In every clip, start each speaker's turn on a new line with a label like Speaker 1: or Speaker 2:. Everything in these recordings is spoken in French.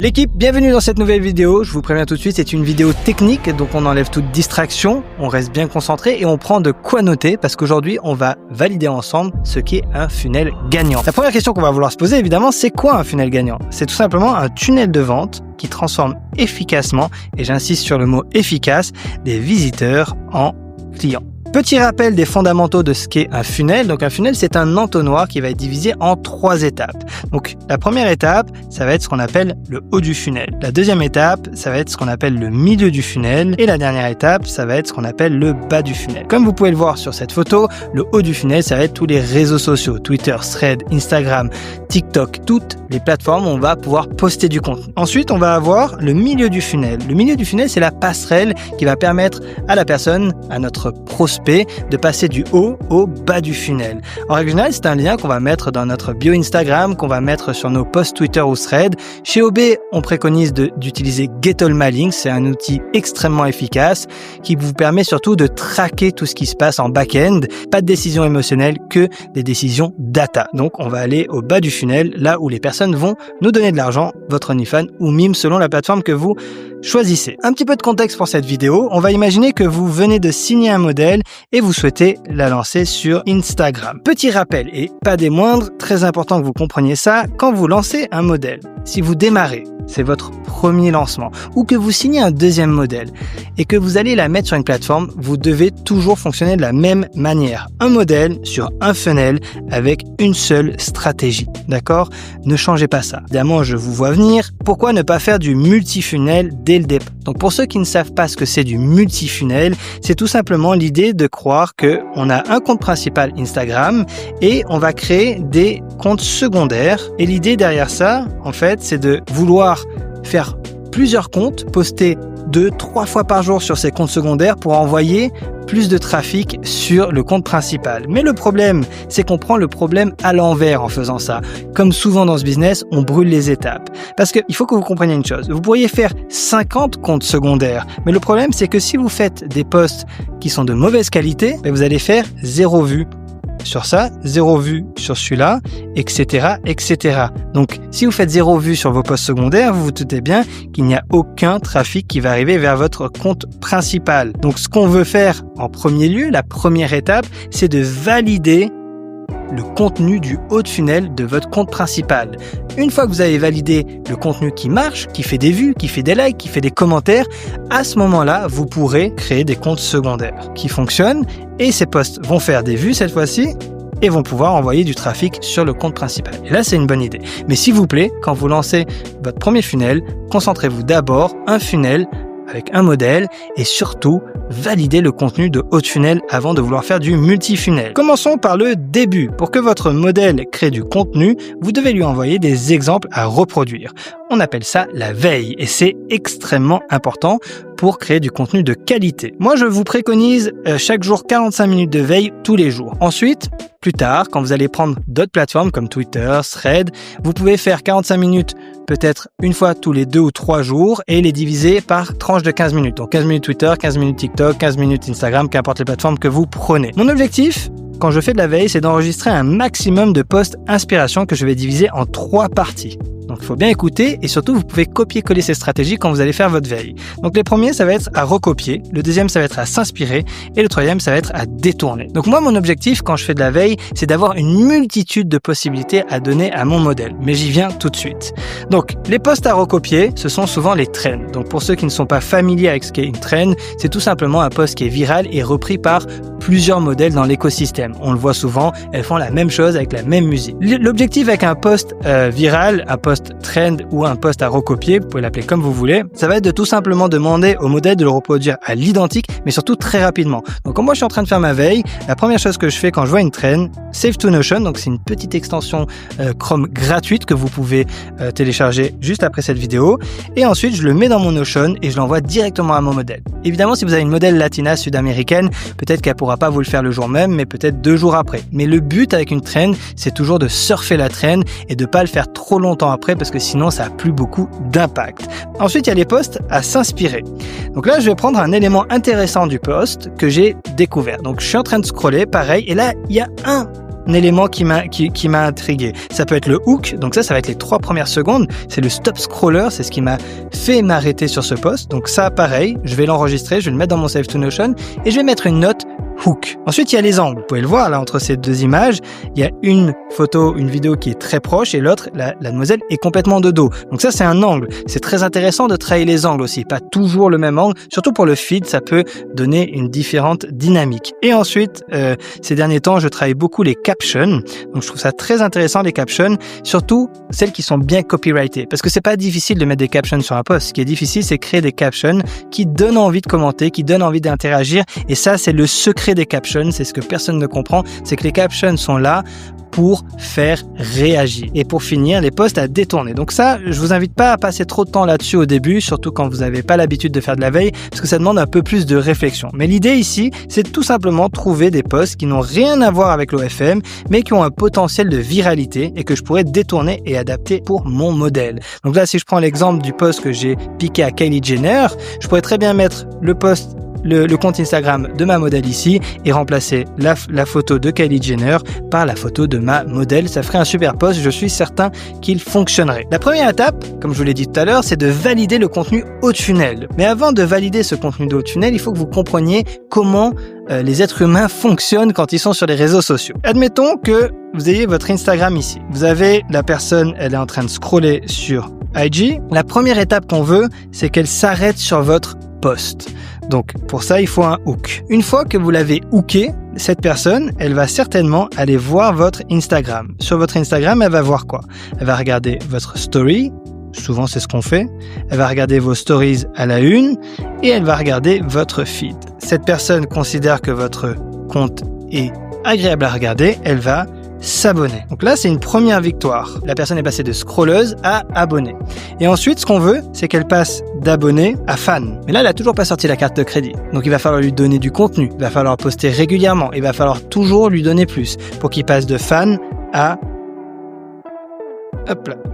Speaker 1: L'équipe, bienvenue dans cette nouvelle vidéo. Je vous préviens tout de suite, c'est une vidéo technique, donc on enlève toute distraction, on reste bien concentré et on prend de quoi noter parce qu'aujourd'hui, on va valider ensemble ce qu'est un funnel gagnant. La première question qu'on va vouloir se poser, évidemment, c'est quoi un funnel gagnant? C'est tout simplement un tunnel de vente qui transforme efficacement, et j'insiste sur le mot efficace, des visiteurs en clients. Petit rappel des fondamentaux de ce qu'est un funnel. Donc un funnel, c'est un entonnoir qui va être divisé en 3 étapes. Donc la première étape, ça va être ce qu'on appelle le haut du funnel. La deuxième étape, ça va être ce qu'on appelle le milieu du funnel. Et la dernière étape, ça va être ce qu'on appelle le bas du funnel. Comme vous pouvez le voir sur cette photo, le haut du funnel, ça va être tous les réseaux sociaux, Twitter, Threads, Instagram, TikTok, toutes les plateformes où on va pouvoir poster du contenu. Ensuite, on va avoir le milieu du funnel. Le milieu du funnel, c'est la passerelle qui va permettre à la personne, à notre prospect, de passer du haut au bas du funnel. En règle générale, c'est un lien qu'on va mettre dans notre bio Instagram, qu'on va mettre sur nos posts Twitter ou Threads. Chez OB, on préconise d'utiliser Get-All-My-Links. C'est un outil extrêmement efficace qui vous permet surtout de traquer tout ce qui se passe en back-end. Pas de décision émotionnelle, que des décisions data. Donc, on va aller au bas du funnel, là où les personnes vont nous donner de l'argent, votre OnlyFans ou Mime selon la plateforme que vous choisissez. Un petit peu de contexte pour cette vidéo. On va imaginer que vous venez de signer un modèle et vous souhaitez la lancer sur Instagram. Petit rappel, et pas des moindres, très important que vous compreniez ça, quand vous lancez un modèle, si vous démarrez, c'est votre premier lancement, ou que vous signez un deuxième modèle et que vous allez la mettre sur une plateforme, vous devez toujours fonctionner de la même manière. Un modèle sur un funnel avec une seule stratégie. D'accord? Ne changez pas ça. Évidemment, je vous vois venir. Pourquoi ne pas faire du multi-funnel dès le départ? Donc, pour ceux qui ne savent pas ce que c'est du multi-funnel, c'est tout simplement l'idée de croire que on a un compte principal Instagram et on va créer des comptes secondaires. Et l'idée derrière ça, en fait, c'est de vouloir faire plusieurs comptes, poster 2-3 fois par jour sur ces comptes secondaires pour envoyer plus de trafic sur le compte principal. Mais le problème, c'est qu'on prend le problème à l'envers en faisant ça. Comme souvent dans ce business, on brûle les étapes. Parce qu'il faut que vous compreniez une chose. Vous pourriez faire 50 comptes secondaires. Mais le problème, c'est que si vous faites des posts qui sont de mauvaise qualité, vous allez faire 0 vue sur ça, 0 vue sur celui-là, etc., etc. Donc, si vous faites 0 vue sur vos posts secondaires, vous vous doutez bien qu'il n'y a aucun trafic qui va arriver vers votre compte principal. Donc, ce qu'on veut faire en premier lieu, la première étape, c'est de valider le contenu du haut de funnel de votre compte principal. Une fois que vous avez validé le contenu qui marche, qui fait des vues, qui fait des likes, qui fait des commentaires, à ce moment-là, vous pourrez créer des comptes secondaires qui fonctionnent et ces posts vont faire des vues cette fois-ci et vont pouvoir envoyer du trafic sur le compte principal. Et là, c'est une bonne idée. Mais s'il vous plaît, quand vous lancez votre premier funnel, concentrez-vous d'abord un funnel avec un modèle et surtout validez le contenu de haut de funnel avant de vouloir faire du multi-funnel. Commençons par le début. Pour que votre modèle crée du contenu, vous devez lui envoyer des exemples à reproduire. On appelle ça la veille et c'est extrêmement important pour créer du contenu de qualité. Moi, je vous préconise chaque jour 45 minutes de veille tous les jours. Ensuite, plus tard, quand vous allez prendre d'autres plateformes comme Twitter, Threads, vous pouvez faire 45 minutes peut-être une fois tous les 2 ou 3 jours et les diviser par tranches de 15 minutes. Donc 15 minutes Twitter, 15 minutes TikTok, 15 minutes Instagram, qu'importe les plateformes que vous prenez. Mon objectif, quand je fais de la veille, c'est d'enregistrer un maximum de posts inspiration que je vais diviser en 3 parties. Donc, il faut bien écouter et surtout, vous pouvez copier-coller ces stratégies quand vous allez faire votre veille. Donc, les premiers, ça va être à recopier. Le deuxième, ça va être à s'inspirer. Et le troisième, ça va être à détourner. Donc, moi, mon objectif, quand je fais de la veille, c'est d'avoir une multitude de possibilités à donner à mon modèle. Mais j'y viens tout de suite. Donc, les posts à recopier, ce sont souvent les trends. Donc, pour ceux qui ne sont pas familiers avec ce qu'est une trend, c'est tout simplement un post qui est viral et repris par plusieurs modèles dans l'écosystème. On le voit souvent, elles font la même chose avec la même musique. L'objectif avec un post viral, un post trend ou un post à recopier, vous pouvez l'appeler comme vous voulez, ça va être de tout simplement demander au modèle de le reproduire à l'identique, mais surtout très rapidement. Donc quand moi je suis en train de faire ma veille, la première chose que je fais quand je vois une trend, Save to Notion, donc c'est une petite extension Chrome gratuite que vous pouvez télécharger juste après cette vidéo, et ensuite je le mets dans mon Notion et je l'envoie directement à mon modèle. Évidemment, si vous avez une modèle latina sud-américaine, peut-être qu'elle pourra pas vous le faire le jour même, mais peut-être 2 jours après. Mais le but avec une trend, c'est toujours de surfer la trend et de pas le faire trop longtemps après parce que sinon ça a plus beaucoup d'impact. Ensuite, il y a les posts à s'inspirer. Donc là, je vais prendre un élément intéressant du post que j'ai découvert. Donc je suis en train de scroller, pareil, et là, il y a un élément qui m'a intrigué. Ça peut être le hook, donc ça va être les 3 premières secondes. C'est le stop scroller, c'est ce qui m'a fait m'arrêter sur ce post. Donc ça, pareil, je vais l'enregistrer, je vais le mettre dans mon Save to Notion et je vais mettre une note hook. Ensuite, il y a les angles. Vous pouvez le voir là entre ces 2 images, il y a une vidéo qui est très proche et l'autre, la demoiselle, est complètement de dos. Donc ça, c'est un angle. C'est très intéressant de travailler les angles aussi, pas toujours le même angle. Surtout pour le feed, ça peut donner une différente dynamique. Et ensuite, ces derniers temps, je travaille beaucoup les captions. Donc je trouve ça très intéressant les captions, surtout celles qui sont bien copyrightées, parce que c'est pas difficile de mettre des captions sur un post. Ce qui est difficile, c'est créer des captions qui donnent envie de commenter, qui donnent envie d'interagir. Et ça, c'est le secret des captions, c'est ce que personne ne comprend, c'est que les captions sont là pour faire réagir et pour finir les posts à détourner. Donc ça, je vous invite pas à passer trop de temps là-dessus au début, surtout quand vous n'avez pas l'habitude de faire de la veille, parce que ça demande un peu plus de réflexion. Mais l'idée ici, c'est tout simplement trouver des posts qui n'ont rien à voir avec l'OFM, mais qui ont un potentiel de viralité et que je pourrais détourner et adapter pour mon modèle. Donc là, si je prends l'exemple du post que j'ai piqué à Kylie Jenner, je pourrais très bien mettre le post, le compte Instagram de ma modèle ici et remplacer la photo de Kylie Jenner par la photo de ma modèle. Ça ferait un super post, je suis certain qu'il fonctionnerait. La première étape, comme je vous l'ai dit tout à l'heure, c'est de valider le contenu haut de funnel. Mais avant de valider ce contenu de haut de funnel, il faut que vous compreniez comment les êtres humains fonctionnent quand ils sont sur les réseaux sociaux. Admettons que vous ayez votre Instagram ici. Vous avez la personne, elle est en train de scroller sur IG. La première étape qu'on veut, c'est qu'elle s'arrête sur votre post. Donc, pour ça, il faut un hook. Une fois que vous l'avez hooké, cette personne, elle va certainement aller voir votre Instagram. Sur votre Instagram, elle va voir quoi? Elle va regarder votre story. Souvent, c'est ce qu'on fait. Elle va regarder vos stories à la une et elle va regarder votre feed. Cette personne considère que votre compte est agréable à regarder. Elle va s'abonner. Donc là, c'est une première victoire. La personne est passée de scrolleuse à abonnée. Et ensuite, ce qu'on veut, c'est qu'elle passe d'abonné à fan. Mais là, elle a toujours pas sorti la carte de crédit. Donc, il va falloir lui donner du contenu. Il va falloir poster régulièrement. Il va falloir toujours lui donner plus pour qu'il passe de fan à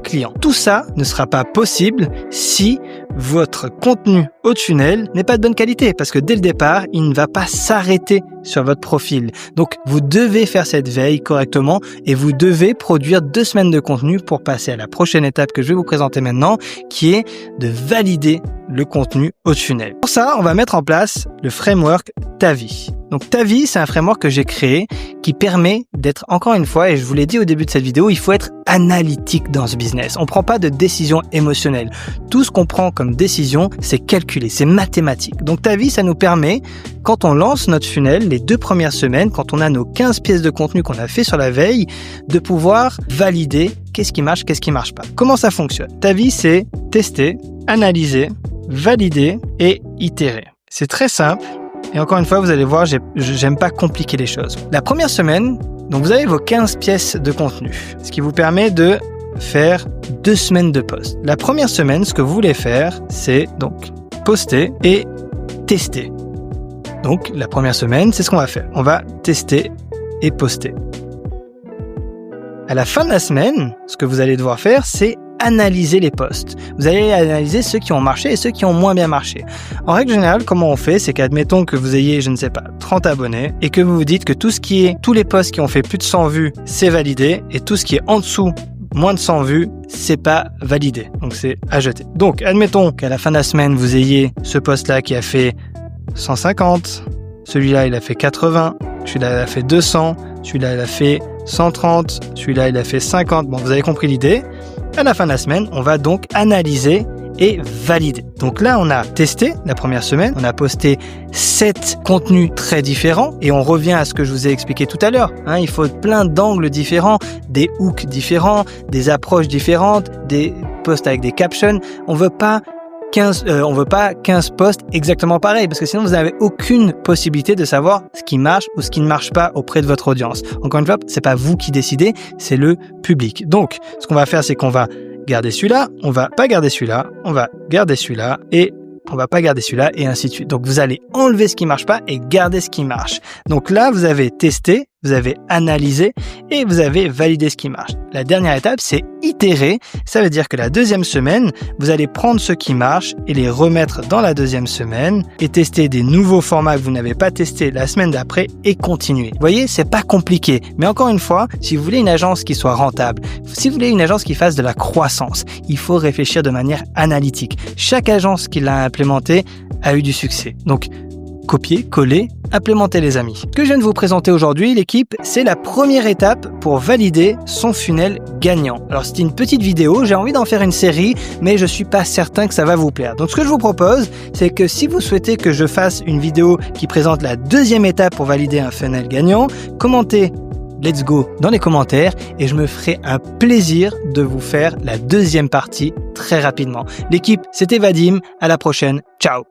Speaker 1: client. Tout ça ne sera pas possible si votre contenu haut de funnel n'est pas de bonne qualité, parce que dès le départ, il ne va pas s'arrêter sur votre profil. Donc, vous devez faire cette veille correctement et vous devez produire 2 semaines de contenu pour passer à la prochaine étape que je vais vous présenter maintenant, qui est de valider le contenu haut de funnel. Pour ça, on va mettre en place le framework Tavi. Donc Tavi, c'est un framework que j'ai créé qui permet d'être, encore une fois, et je vous l'ai dit au début de cette vidéo, il faut être analytique dans ce business. On ne prend pas de décision émotionnelle. Tout ce qu'on prend comme décision, c'est calculé, c'est mathématique. Donc Tavi, ça nous permet, quand on lance notre funnel, les 2 premières semaines, quand on a nos 15 pièces de contenu qu'on a fait sur la veille, de pouvoir valider qu'est-ce qui marche pas. Comment ça fonctionne? Tavi, c'est tester, analyser, valider et itérer. C'est très simple. Et encore une fois, vous allez voir, j'aime pas compliquer les choses. La première semaine, donc vous avez vos 15 pièces de contenu, ce qui vous permet de faire 2 semaines de post. La première semaine, ce que vous voulez faire, c'est donc poster et tester. Donc la première semaine, c'est ce qu'on va faire. On va tester et poster. À la fin de la semaine, ce que vous allez devoir faire, c'est analyser les posts. Vous allez analyser ceux qui ont marché et ceux qui ont moins bien marché. En règle générale, comment on fait, c'est qu'admettons que vous ayez, 30 abonnés et que vous vous dites que tous les posts qui ont fait plus de 100 vues, c'est validé et tout ce qui est en dessous, moins de 100 vues, c'est pas validé. Donc c'est à jeter. Donc admettons qu'à la fin de la semaine, vous ayez ce post-là qui a fait 150, celui-là il a fait 80, celui-là il a fait 200, celui-là il a fait 130, celui-là il a fait 50. Bon, vous avez compris l'idée. À la fin de la semaine, on va donc analyser et valider. Donc là, on a testé la première semaine, on a posté 7 contenus très différents et on revient à ce que je vous ai expliqué tout à l'heure. Il faut plein d'angles différents, des hooks différents, des approches différentes, des posts avec des captions. On veut pas 15 posts exactement pareils, parce que sinon vous n'avez aucune possibilité de savoir ce qui marche ou ce qui ne marche pas auprès de votre audience. Encore une fois, c'est pas vous qui décidez, c'est le public. Donc, ce qu'on va faire, c'est qu'on va garder celui-là, on va pas garder celui-là, on va garder celui-là et on va pas garder celui-là et ainsi de suite. Donc, vous allez enlever ce qui marche pas et garder ce qui marche. Donc là, vous avez testé vous avez analysé et vous avez validé ce qui marche. La dernière étape, c'est itérer. Ça veut dire que la deuxième semaine, vous allez prendre ce qui marche et les remettre dans la deuxième semaine et tester des nouveaux formats que vous n'avez pas testés la semaine d'après et continuer. Vous voyez, c'est pas compliqué. Mais encore une fois, si vous voulez une agence qui soit rentable, si vous voulez une agence qui fasse de la croissance, il faut réfléchir de manière analytique. Chaque agence qui l'a implémenté a eu du succès. Donc, copier, coller, implémenter les amis. Ce que je viens de vous présenter aujourd'hui, l'équipe, c'est la première étape pour valider son funnel gagnant. Alors c'est une petite vidéo, j'ai envie d'en faire une série, mais je suis pas certain que ça va vous plaire. Donc ce que je vous propose, c'est que si vous souhaitez que je fasse une vidéo qui présente la deuxième étape pour valider un funnel gagnant, commentez Let's go dans les commentaires et je me ferai un plaisir de vous faire la deuxième partie très rapidement. L'équipe, c'était Vadim, à la prochaine, ciao.